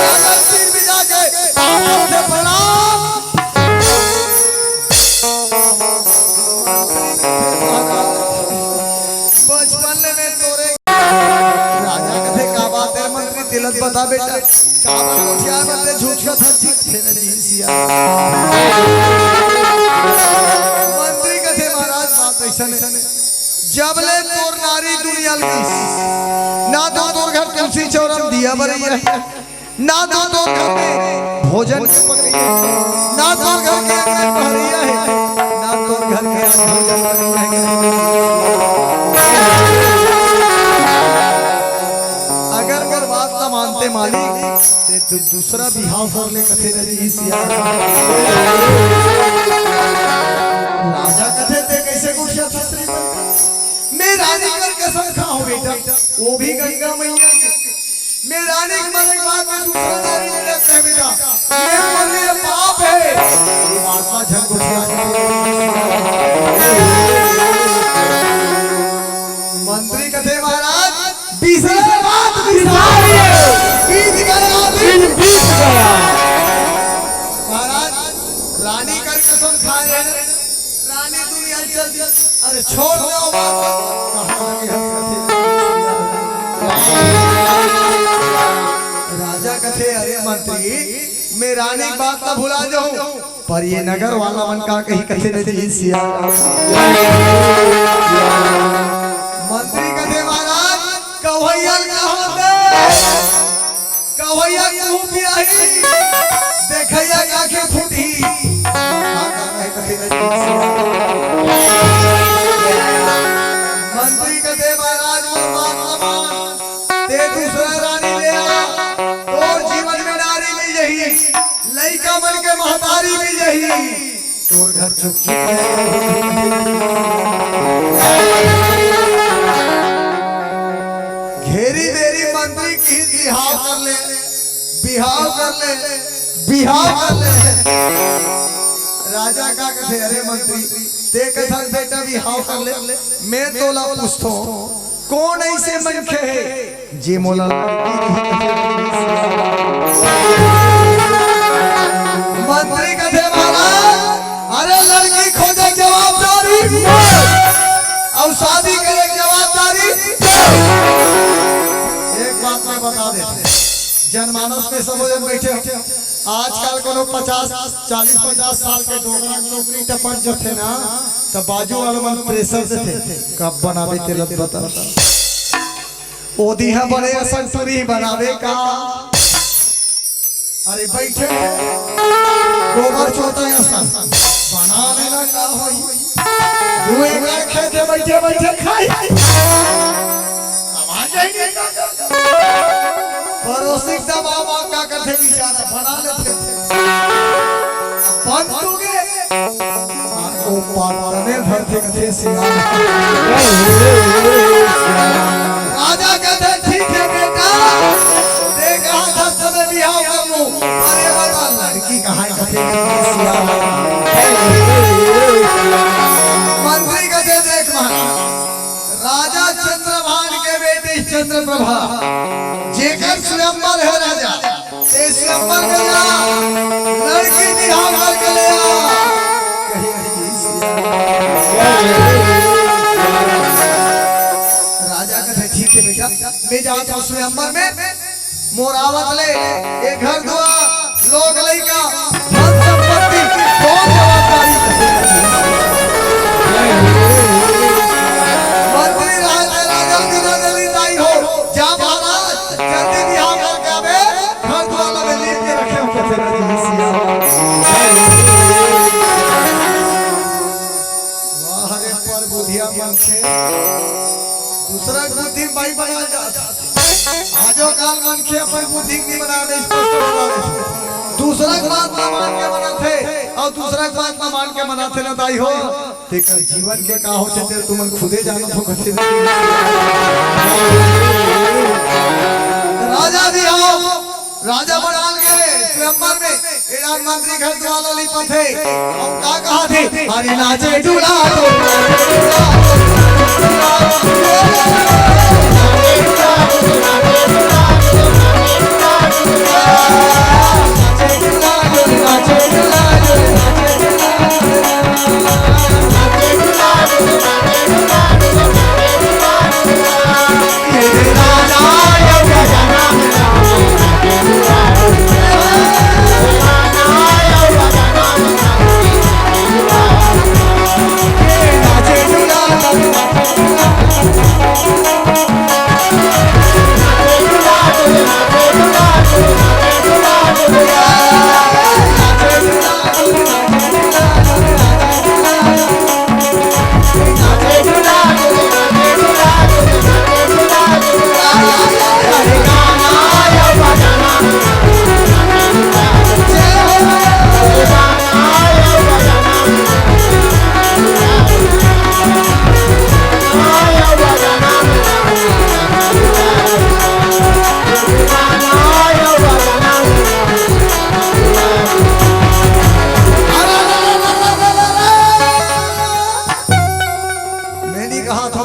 राजा तीर भी जाके बचपन में तोरे राजा कथे का बात है मंत्री तिलक बता बेटा का बात झूठ का था ठीक थे ना जी सिया मंत्री कथे महाराज बात ऐसा जबले तोर नारी दुनिया ना तो तोर घर तुलसी चौरम दिया बरैया ना तो तोर घर में भोजन के पकैया ना तोर घर के अंगन बहरिया है ना तोर घर के अगर कर बात ना मानते मालिक ते तू दूसरा बिहाव कर ले कथे रही सिया राजा कथे ते कैसे गुड़िया फसरी मैं रानी कर कसम खाओ बेटा वो भी गंगा मैया के मैं रानी के मरने के बाद में दूसरा नारी ले लगता है बेटा ये मरने पाप है ये बात ना झन गुड़िया मंत्री कथे महाराज बीसरे बात विस्तारिए बीत गया बीत गया महाराज रानी का कसम खाए हैं रानी दुनिया चल दी अरे छोड़ दो कहां लगी हम कथे राजा कथे अरे मंत्री मैं रानी की बात ना भुला जाऊं पर ये नगर वाला मन का कहीं कथे नहीं सिया मंत्री कथे महाराज कवैया कहां दे कवैया क्यों पियाही देखैया आंखें फूटी मंत्री कथे महाराज ते दूसरा रानी ले आ और जीवन में नारी मिल जही लइका बन के महतारी मिल जही तोर घर चुप घेरी देरी मंत्री की बिहाव कर ले बिहाव कर ले बिहाव कर ले राजा का कथे अरे मंत्री ते कथा बेटा बिहाव कर ले मैं तोला पूछतो कौन ऐसे मनखे है जे मोला मंत्री कथे महाराज अरे लड़की खोजे जवाबदारी और शादी करे जवाबदारी एक बात मैं बता देते जनमानस में सब जन बैठे आजकल कोनो 40-50 साल के डोगरा नौकरी टपट जो थे ना तो बाजू वाले मन प्रेशर देते कब बनावे तेलत बता ओदी है बड़े संतुरी बनावे का अरे बैठे गोबर चोता ऐसा बना लेना का होई दो एकड़ खेते बैठे बैठे खाई आवाज आई नहीं पड़ोसी दबाव का करते बेचारा बना लेते बंद हो गए ओ पातने धरते कथे सिया राजा कहते ठीक है बेटा देखा था समय बिहाव कर लूं अरे वाला लड़की कहां कथे सिया मंत्री कहते देख राजा चंद्रभान के बेटे चंद्रप्रभा जेकर स्वयंवर है राजा ते स्वयंवर के जा लड़की बिहाव करके ले आ राजा कहते ठीक है बेटा मैं जाता हूं स्वयंवर में मोरावत ले एक घर दुआ लोग लइका धन संपत्ति कौन जवाबदारी मंत्री राजा दिना जल्दी नहीं हो जा महाराज जल्दी बिहाव करके आवे घर दुआ में लेट के रखे हो कहते वाह रे पर बुधिया मन के दूसरा बुद्धि भाई बना जाता आजो काल मन के अपन बुद्धि नहीं बनावे स्पष्ट बनावे दूसरा बात ना मान के बनाते और दूसरा बात ना मान के बनाते ना दाई हो तेकर जीवन के का होते ते तुम खुदे जानो तो कथे राजा भी आओ राजा बनाल गए स्वयंवर में एडान मंत्री घर द्वारा लिपत है और का कहा थे अरे नाचे डुला नाचे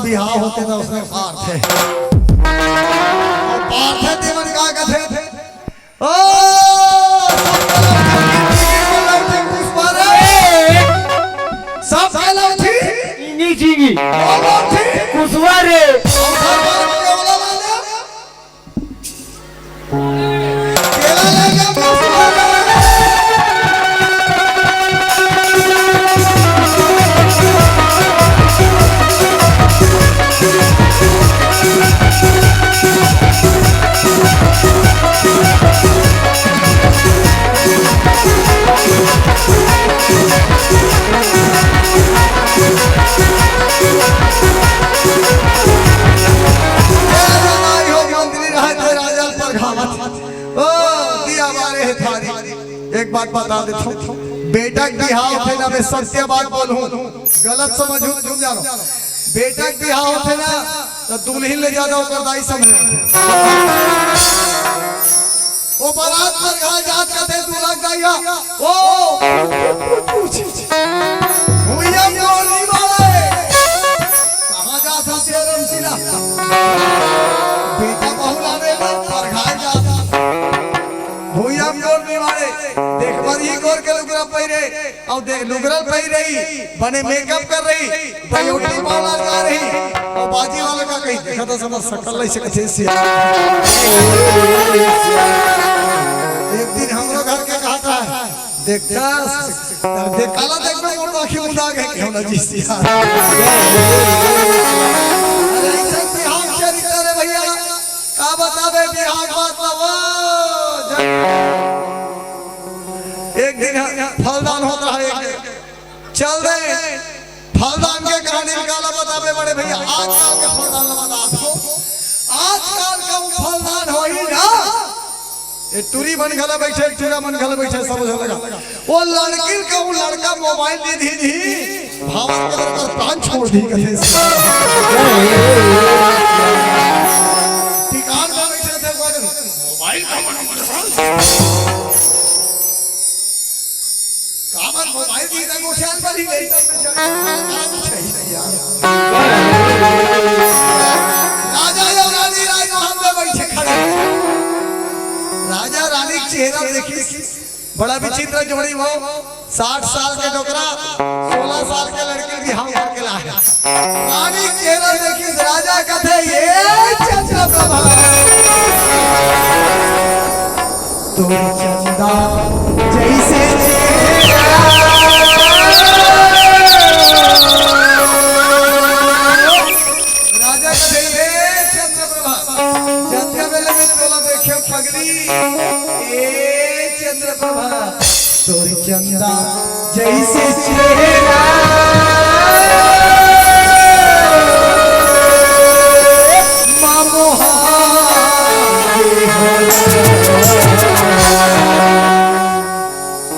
बिहार होते ना उसमें पार थे देवन का कथे ओ सब कहलाओ थी इन्हीं चीगी कुसवा रे एक बात बता देता हूँ बेटा की बिहाव थे ना मैं सत्य बात बोलूं गलत समझू तुम जानो बेटा की बिहाव थे ना तो दुल्हन ले ज्यादा होकर दाई समझ वो बारात पर कहा जात का थे दूल्हा गाया ओ भैया मोली वाले कहां जाता तेरम सिला बेटा बहुलाने पर घाय जाता भैया मोली वाले देख पर ही गोर के लुगरा पहिरे और देख लुगरा पहिर रही बने मेकअप कर रही बयोटी वाला जा रही और बाजी वाला का कहीं देखा तो समझ सकल नहीं सकते सिया एक दिन हम लोग घर के कहा था देखता देखला देखना मोर आंखें मुदा गए क्यों ना जी सिया अरे ऐसा बिहार चरित्र रे भैया का बतावे बिहार बात बाबा एक दिन फलदान होता है एक चल रहे फलदान के कहानी निकाला बतावे बड़े भैया आजकल के फलदान बता दो आजकल का फलदान हो ही ना ये टूरी बन गला बैठे टूरा बन गला बैठे समझ लगा वो लड़की का वो लड़का मोबाइल दे दी थी भावन के कर प्राण छोड़ दी कथे ठिकान में बैठे थे मोबाइल का कामन मोबाइल की तक उछाल पर ही नहीं राजा और रानी राजमहल में बैठे खड़े राजा रानी का चेहरा देखी बड़ा विचित्र जोड़ी वो 60 साल के डोकरा 16 साल के लड़के भी हम करके लाए रानी चेहरा देखी राजा कहते ये चंद्रप्रभा तो चंदा जैसे राजा कहते ये चंद्रप्रभा जंत्या बेले में तोला देखियो पगली ए चंद्रप्रभा तोर चंदा जैसे चेहरा मामोहा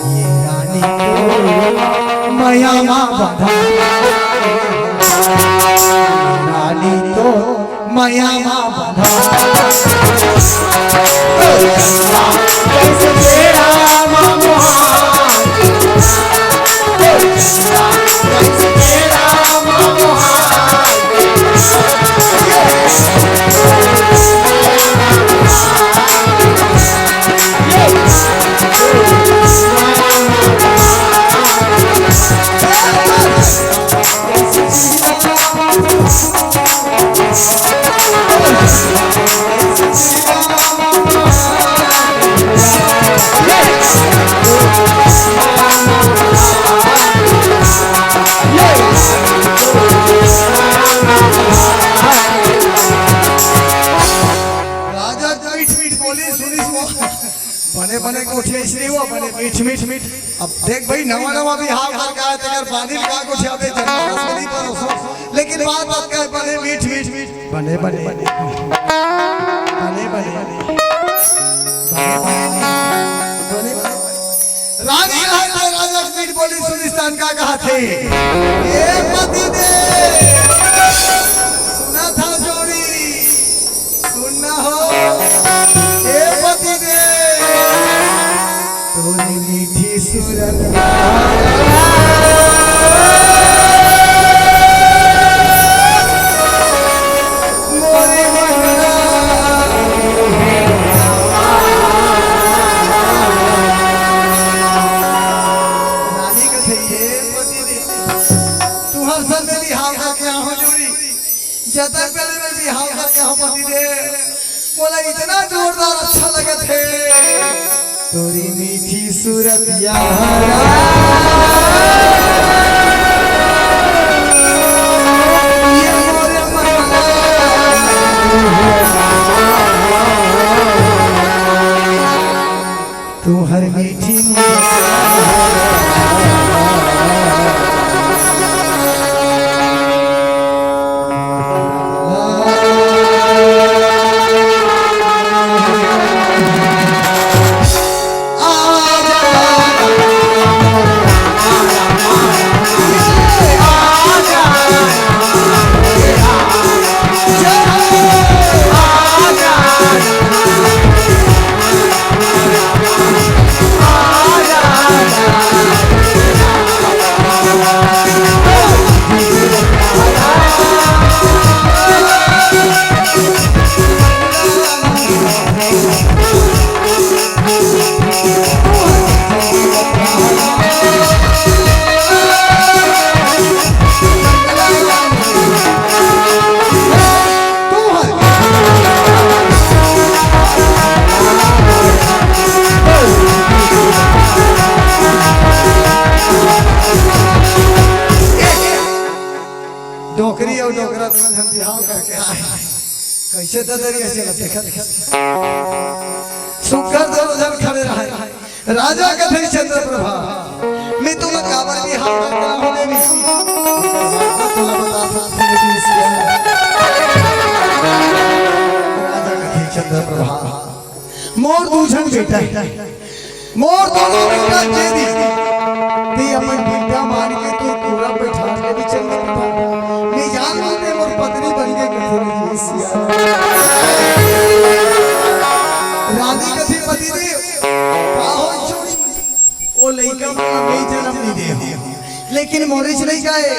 ये रानी को माया बाधा रानी तो माया बाधा बने बने कोठे इसलिए हुआ बने मीठ मीठ मीठ अब देख भाई नवा नवा भी हाथ भर का तेरे पानी का कुछ अबे जन्माष्टमी पर लेकिन बात बात का बने मीठ मीठ मीठ बने बने बने बने बने रानी राजा मीठ बोली सुनिस्तान का कहा थे ये पति दे सुना था जोड़ी सुनना हो ये पति दे तोरी मीठी सूरत बिहाव करके हो जोड़ी जतन पहले में बिहाव करके हो पति दे बोला इतना जोरदार अच्छा लगे थे तोरी मीठी सूरत यारा ये मोरे मना तू हर मीठी डोकरी और डोकरा हम बिहाव करके आए कैसे ददरिया से देखा देखा सुकर दोनों जन खड़े रहे राजा का थे चंद्र प्रभा मैं तुम्हें काबर बिहाव करके होने भी तुम्हें बता सकते राजा का थे चंद्र प्रभा मोर दूजन बेटा मोर दोनों बेटा जेदी ती अपन बेटा मान के तू पूरा बैठा के भी चंद्र प्रभा जान होते और पत्नी बन के कथी सिया रानी कथी पति दे काहो छोड़ी ओ लइका में जन्म नहीं दे लेकिन मोरिच नहीं गए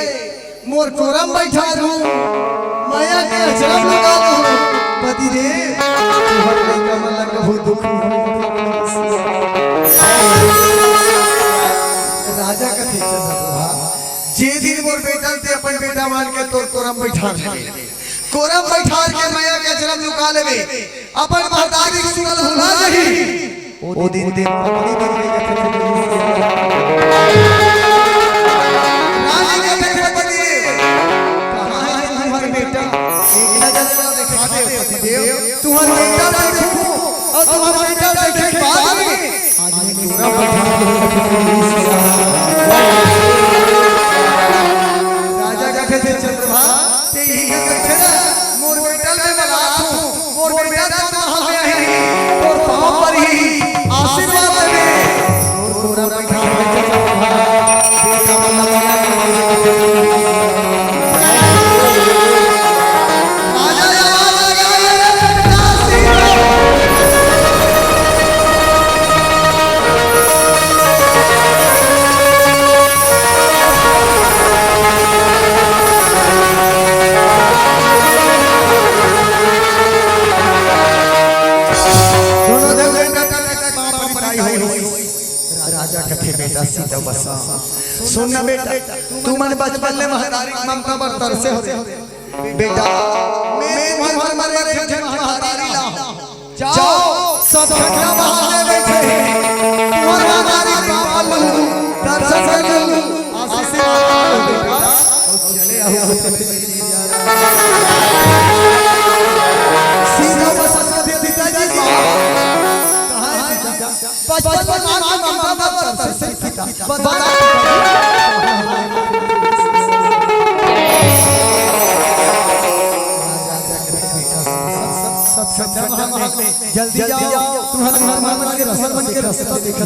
मोर कोरम बैठा दूं माया के जन्म लगा दूं पति दे तुम्हारे लइका मन लगा बहुत दुखी राजा कथी चंद्र जे दिन मोर बेटा ते अपन बेटा मान के तोर कोरम बैठा कोरम बैठा के माया के जन्म लुका लेबे अपन महतारी सुनल भुला नहीं ओ दिन दिन पत्नी बन के रानी के बेटे पति कहां है तुम्हारे बेटा एक नजर दिखा दे पति देव तुम्हारा बेटा देखो और तुम्हारा बेटा देखे बाद में आज मैं कोरम बैठा चंद्रमा ते ही के मोर बेटा में बला मोर बेटा तो वहां पे है और पांव पर ही आशीर्वाद दे मोर पूरा बैठा चंद्रमा बेटा बला राजा आवाज राजा कथे बेटा सीता बसा सुन ना बेटा तू मन बचपन में महतारी ममता पर तरसे हो बेटा मैं तुम्हारे मन में ठठन महतारी ला जाओ सब ठठना बहाने बैठे तुम्हारा महतारी पापल दर्शन कर लूं आशीर्वाद बेटा चले आओ सीता बसा कथे पिताजी कहां है बचपन में ममता पर तरसे पिता जल्दी जाओ तुम्हारे मन के रास्ता देखा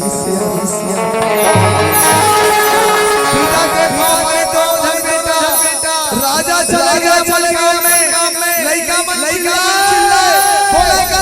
पिता के भाव में तो बेटा राजा चला गया में लइका मन चिल्लाए बोलेगा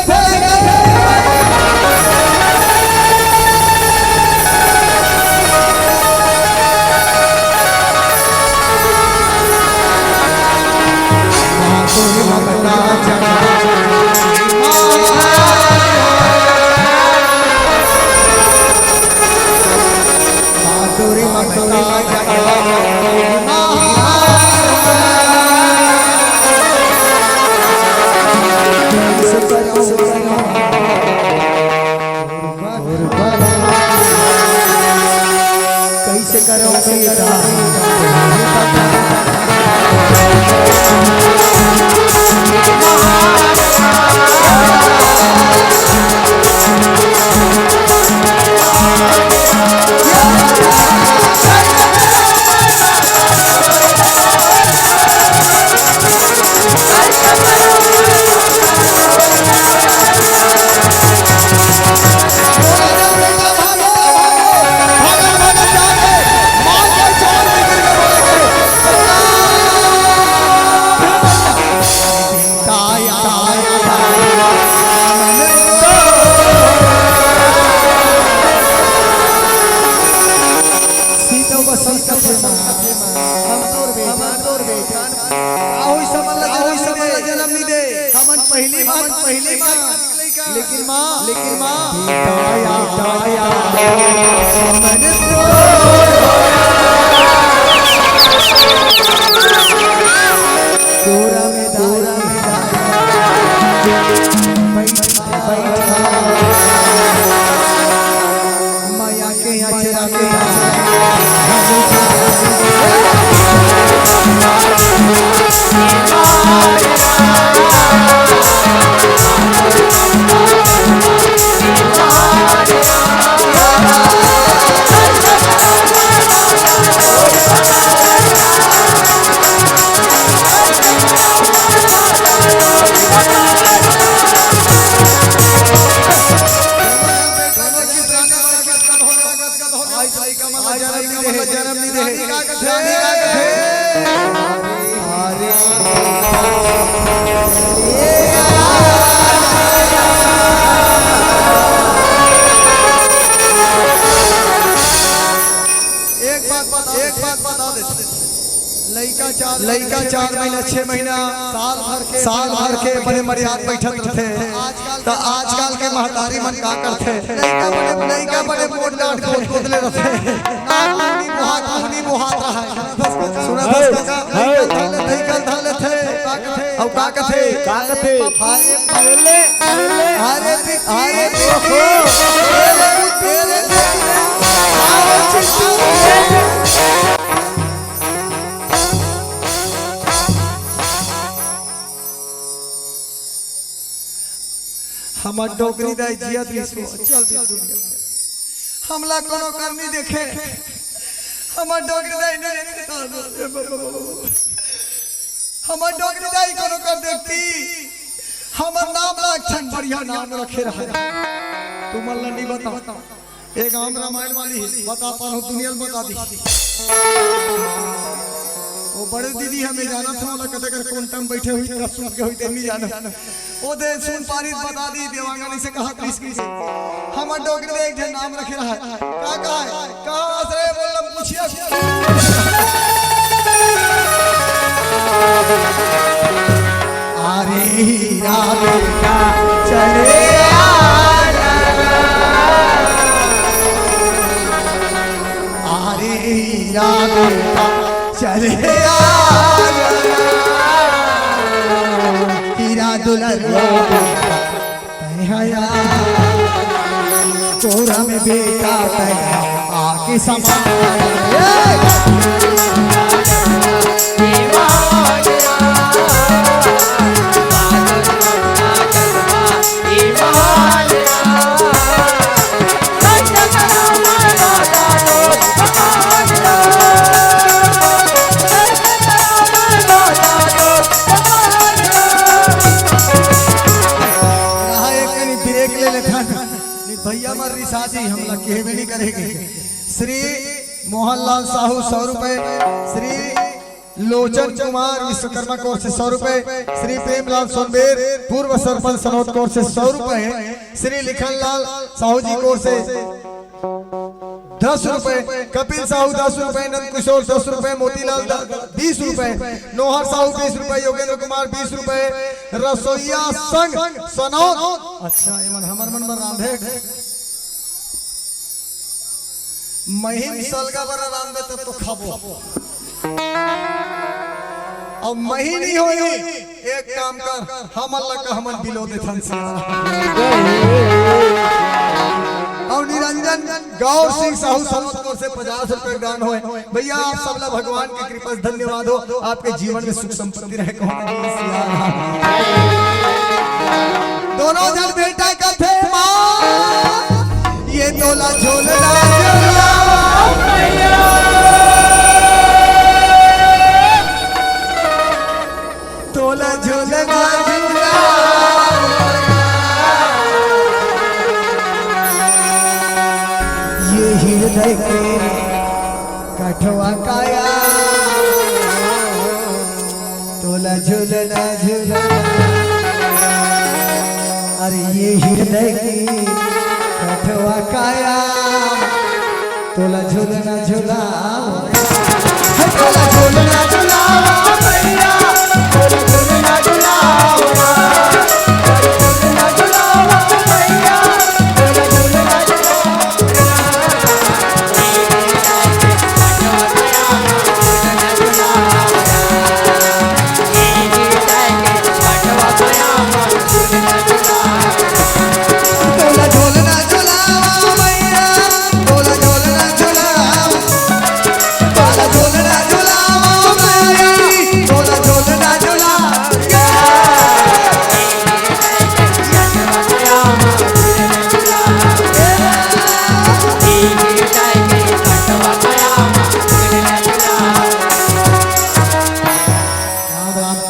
हमन पहली बार लेकिन माँ ताया हमन तोरा में माया के अचरा के जन्म नहीं दे एक बात बता दे लड़का 4 महीना 6 महीना साल भर के बड़े मर्याद बैठत रहते तो आजकल के महतारी मन का करते लड़का बड़े मोट डांट खोदले रहते नानी मुहात रहा है सुना लड़का धाले थे और का कथे अरे हमार डोगरी दाई जियत विश्व चल दी दुनिया हमला कोनो करनी देखे हमार डोगरी दाई हमार डोगरी दाई कोनो कर देखती हमार नाम लाक्षण बढ़िया नाम रखे रहा तू मल्ला नहीं बता एक आम रामायण वाली बता पर दुनिया में बता दी वो बड़े दीदी हमें जाना था वाला कथे कर कौन टाइम बैठे हुई तरफ सुन के हुई ते नहीं जाना ओ दे सुन पारी बता दी देवांगनी से कहा किसकी से हमर डोगरी में एक जन नाम रखे रहा है का कहा है कहा असरे बोलम पूछिया अरे हीरा बेटा चले अरे हीरा बेटा चले हीरा दुल्हन चोरा में बेटा आके समा भैया मर रिसाजी हमला कहवे नहीं करेंगे श्री मोहनलाल साहू 100 रुपए श्री लोचन कुमार विश्वकर्मा कोर से 100 रुपए श्री प्रेमलाल सोनबेर पूर्व सरपंच सनौत कोर से 100 रुपए श्री लिखनलाल साहू जी कोर से 10 रुपए कपिल साहू 10 रुपए नंद किशोर 10 रुपए मोतीलाल 20 रुपए नोहर साहू 20 रुपए योगेंद्र कुमार 20 रुपए रसोईया संघ सनौत अच्छा एमन हमर मन में रांधे महीन सलगा बरा रांधे तब तो खाबो अब महीनी होई एक काम कर हम अल्लाह का हमन बिलो दे थन से और निरंजन गौर सिंह साहू सनौतपुर से 50 रुपए दान हुए भैया आप सबला भगवान की कृपा से धन्यवाद हो आपके जीवन में सुख संपत्ति रहे दोनों जन बेटा का थे मां ये तोला झोलना तोला झोलना हृदय के कठवा काया तोला झूलना झूला अरे ये हृदय की कठवा काया तोला झूलना झूला तोला झूलना झूला भैया तोला झूलना झूला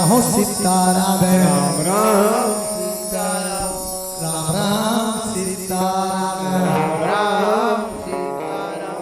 कहो सीताराम राम राम राम राम